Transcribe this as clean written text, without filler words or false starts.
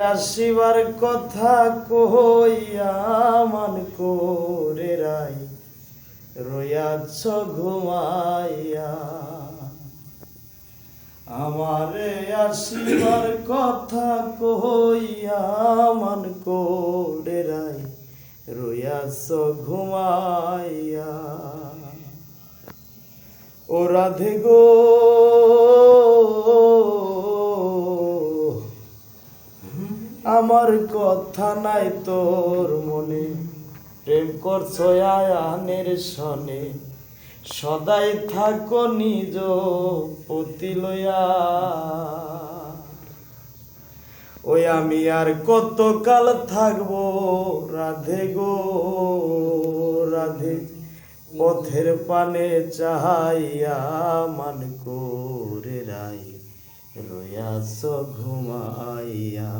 আসিবার কথা কইয়া মান করে রাই রইয়াছ ঘুমাইয়া। আমারে আসিবার কথা কইয়া মান করে রাই রইয়াছ ঘুমাইয়া। ও রাধে গো আমার কথা নাই তোর মনে, প্রেম করছো আয়ানের সনে, সদাই থাকো নিজ পতি লইয়া। ওই আমি আর কতকাল থাকবো রাধে গো রাধে, পথের পানে চাহাইয়া মান করে রাই রইয়াছ ঘুমাইয়া।